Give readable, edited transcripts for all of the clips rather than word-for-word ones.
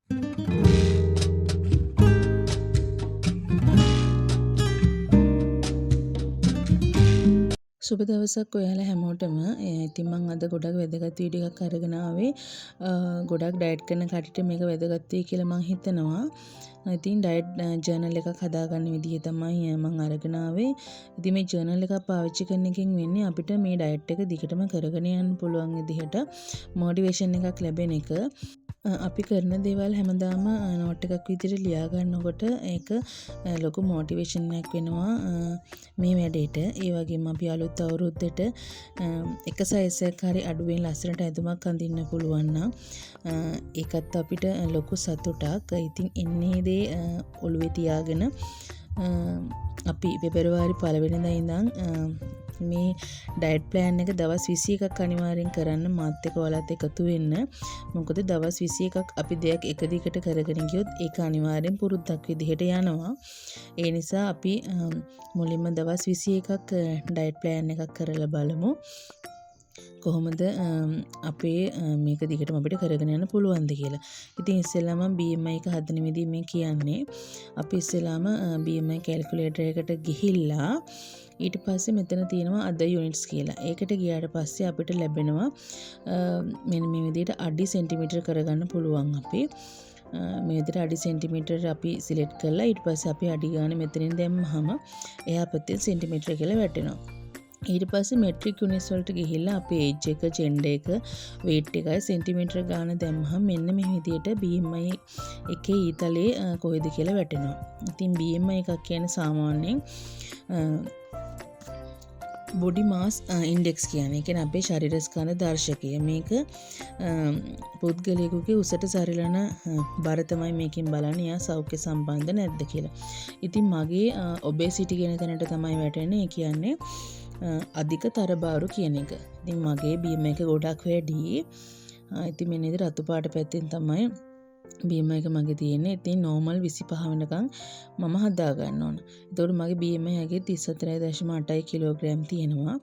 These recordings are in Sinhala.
සුබ දවසක් ඔයාලා හැමෝටම. ඉතින් මම අද ගොඩක් වැදගත් වීඩියෝ එකක් අරගෙන ආවේ. ගොඩක් ඩයට් කරන කට්ටියට මේක වැදගත් වෙයි කියලා මම හිතනවා. ඉතින් ඩයට් ජර්නල් එකක් හදාගන්න විදිහ තමයි මම අරගෙන ආවේ. ඉතින් මේ ජර්නල් එක පාවිච්චි කරන එකෙන් වෙන්නේ අපිට මේ ඩයට් එක දිගටම කරගෙන යන්න පුළුවන් විදිහට මොටිවේෂන් එකක් ලැබෙන එක. අපි කරන දේවල් හැමදාම නෝට් එකක් විදිහට ලියා ගන්නකොට ඒක ලොකු මොටිවේෂන් එකක් වෙනවා මේ වැඩේට. ඒ වගේම අපි අලුත් අවුරුද්දට එක සයිස් එකක් හරි අඩුවෙන් ලස්සනට ඇඳුමක් අඳින්න පුළුවන් නම් ඒකත් අපිට ලොකු සතුටක්. ඉතින් එන්නේ දේ ඔළුවේ තියාගෙන අපි පෙබරවාරි 1 වෙනිදා ඉඳන් මේ ඩයට් ප්ලෑන් එක දවස් 21ක් අනිවාර්යෙන් කරන්න මාත් එක්ක ඔයාලත් එකතු වෙන්න. මොකද දවස් 21ක් අපි දෙයක් එක දිගට කරගෙන ගියොත් ඒක අනිවාර්යෙන් පුරුද්දක් විදිහට යනවා. ඒ නිසා අපි මුලින්ම දවස් 21ක් ඩයට් ප්ලෑන් එකක් කරලා බලමු. කොහොමද අපේ මේක දිගටම අපිට කරගෙන යන්න පුළුවන්ද කියලා. ඉතින් ඉස්සෙල්ලාම BMI එක හදන විදිහ මේ කියන්නේ. අපි ඉස්සෙල්ලාම BMI කැල්කියුලේටර් එකට ගිහිල්ලා ඊට පස්සේ මෙතන තියෙනවා other units කියලා. ඒකට ගියාට පස්සේ අපිට ලැබෙනවා මෙන්න මේ විදිහට අඩි සෙන්ටිමීටර කරගන්න පුළුවන් අපි. මේ විදිහට අඩි සෙන්ටිමීටර අපි සිලෙක්ට් කරලා ඊට පස්සේ අපි අඩි ගාන මෙතනින් දැම්මහම එහා පැත්තේ සෙන්ටිමීටර කියලා වැටෙනවා. ඊට පස්සේ මෙට්‍රික් යුනිට්ස් වලට ගිහිල්ලා අපේ ඒජ් එක, ජෙන්ඩර් එක, weight එකයි සෙන්ටිමීටර ගාන දැම්මහම මෙන්න මේ විදිහට BMI එකේ ඊතලේ කොහෙද කියලා වැටෙනවා. ඉතින් BMI එකක් කියන්නේ සාමාන්‍යයෙන් බොඩි මාස් ඉන්ඩෙක්ස් කියන්නේ. කියන්නේ අපේ ශරීර ස්කන්ධ දර්ශකය. මේක පුද්ගලයෙකුගේ උසට සරිලන බර තමයි මේකෙන් බලන්නේ එයා සෞඛ්‍ය සම්බන්ධ නැද්ද කියලා. ඉතින් මගේ ඔබේසිටි කියන තැනට තමයි වැටෙන්නේ. ඒ කියන්නේ අධික තරබාරු කියන එක. ඉතින් මගේ BMI එක ගොඩක් වැඩි. ඉතින් මෙන්න ඉතින් රතු පාට පැත්තෙන් තමයි BMI එක මගේ තියෙන්නේ. ඉතින් normal 25 වෙනකන් මම හදා ගන්න ඕන. එතකොට මගේ BMI එකේ 34.8 කිලෝග්‍රෑම් තියෙනවා.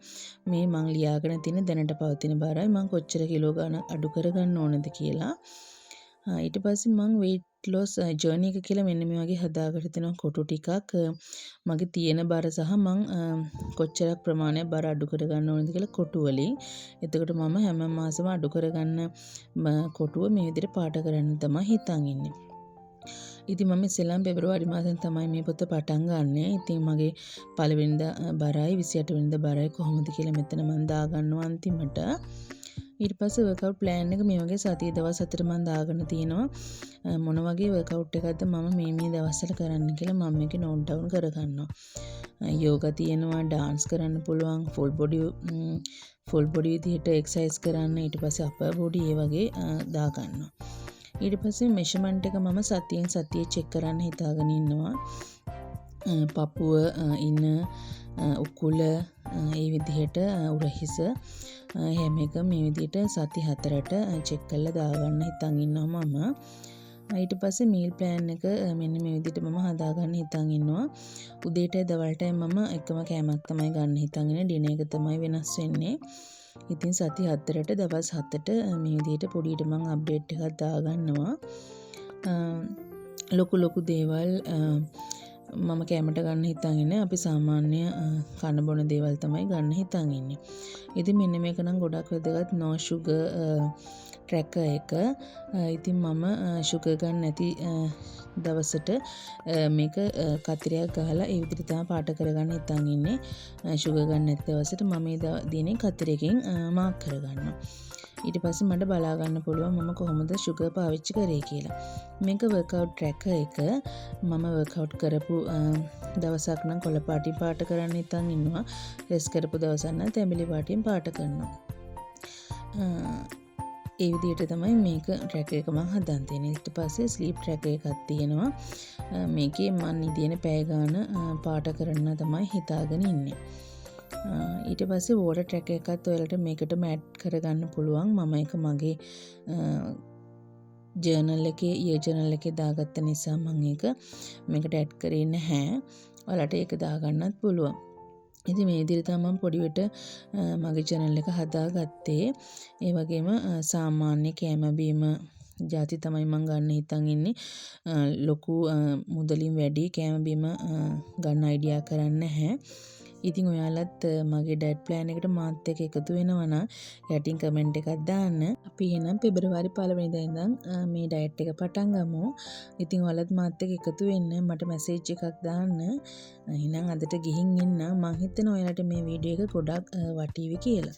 මේ මං ලියාගෙන තියෙන දැනට පවතින බරයි. මං කොච්චර කිලෝ ගන්න අඩු කරගන්න ඕනද කියලා. ඊට පස්සේ මං weight loss journey එක කියලා මෙන්න මේ වගේ හදාගෙන තියෙනවා කොටු ටිකක්. මගේ තියෙන බර සහ මං කොච්චරක් ප්‍රමාණයක් බර අඩු කරගන්න ඕනද කියලා කොටු වලින්. එතකොට මම හැම මාසෙම අඩු කරගන්න කොටුව මේ විදිහට පාට කරන්න තමයි හිතන් ඉන්නේ. ඉතින් මම ඉස්සෙල්ලාම පෙබරවාරි මාසෙන් තමයි මේ පොත පටන් ගන්නෙ. ඉතින් මගේ පළවෙනිදා බරයි 28 වෙනිදා බරයි කොහොමද කියලා මෙතන මම දාගන්නවා අන්තිමට. ඊට පස්සේ වර්කවුට් ප්ලෑන් එක මේ වගේ සතිය දවස් 4 මම දාගෙන තියෙනවා. මොන වගේ වර්කවුට් එකක්ද මම මේ දවස්වල කරන්න කියලා මම මේක නෝට් ඩවුන් කරගන්නවා. යෝගා තියෙනවා, ඩාන්ස් කරන්න පුළුවන්, ෆුල් බොඩි විදිහට එක්සර්සයිස් කරන්න, ඊට පස්සේ අපර් බොඩි ඒ වගේ දාගන්නවා. ඊට පස්සේ මෙෂර්මන්ට් එක මම සතියෙන් සතියේ චෙක් කරන්න හිතාගෙන ඉන්නවා. පපුව, ඉන, උකුල, ඒ විදිහට උරහිස හැම එක මේ විදිහට සති 4ට චෙක් කරලා දාගන්න හිතන් ඉන්නවා මම. ඊට පස්සේ මීල් ප්ලෑන් එක මෙන්න මේ විදිහට මම හදාගන්න හිතන් ඉන්නවා. උදේටයි දවල්ටයි මම එකම කෑමක් තමයි ගන්න හිතන් ඉන්නේ. ඩිනර් එක තමයි වෙනස් වෙන්නේ. ඉතින් සති 4ට දවස් 7ට මේ විදිහට පොඩියට මම අප්ඩේට් එකක් දාගන්නවා. ලොකු දේවල් මම කැමට ගන්න හිතන් ඉන්නේ. අපි සාමාන්‍ය කන බොන දේවල් තමයි ගන්න හිතන් ඉන්නේ. ඉතින් මෙන්න මේක නම් ගොඩක් වැදගත් no sugar tracker එක. ඉතින් මම sugar ගන්න නැති දවසට මේක කතරයක් ගහලා ඒ විදිහට තමයි පාට කරගන්න හිතන් ඉන්නේ. sugar ගන්න නැති දවසට මම මේ දිනේ කතරකින් මාක් කරගන්නවා. ඊට පස්සේ මට බලා ගන්න පුළුවන් මම කොහොමද sugar පාවිච්චි කරේ කියලා. මේක workout tracker එක. මම workout කරපු දවසක් නම් කොළ පාටින් පාට කරන්න හිතන් ඉන්නවා. රෙස් කරපු දවසක් නම් තැඹිලි පාටින් පාට කරනවා. ඒ විදිහට තමයි මේක tracker එක මම හදන් තියෙන්නේ. ඊට පස්සේ sleep tracker එකක් තියෙනවා. මේකේ මම නිදින පැය ගාන පාට කරන්න තමයි හිතාගෙන ඉන්නේ. ඊට පස්සේ water tracker එකත් ඔයාලට මේකටම ඇඩ් කරගන්න පුළුවන්. මම ඒක මගේ ජර්නල් එකේ දාගත්ත නිසා මම ඒක මේකට ඇඩ් කරේ නැහැ. ඔයාලට ඒක දාගන්නත් පුළුවන්. ඉතින් මේ විදිහට තමයි මම පොඩිවට මගේ channel එක හදාගත්තේ. ඒ වගේම සාමාන්‍ය කැම බීම ජාති තමයි මං ගන්න හිතන් ඉන්නේ. ලොකු මුදලින් වැඩි කෑම බීම ගන්න අයිඩියා කරන්නේ නැහැ. ඉතින් ඔයාලත් මගේ ඩයට් ප්ලෑන් එකට මාත් එක්ක එකතු වෙනවා නම් යටින් කමෙන්ට් එකක් දාන්න. අපි එහෙනම් පෙබරවාරි 1 වෙනිදා ඉඳන් මේ ඩයට් එක පටන් ගමු. ඉතින් ඔයාලත් මාත් එක්ක එකතු වෙන්න මට මැසේජ් එකක් දාන්න. එහෙනම් අදට ගිහින් එන්න. මං හිතනවා ඔයාලට මේ වීඩියෝ එක ගොඩක් වටීවි කියලා.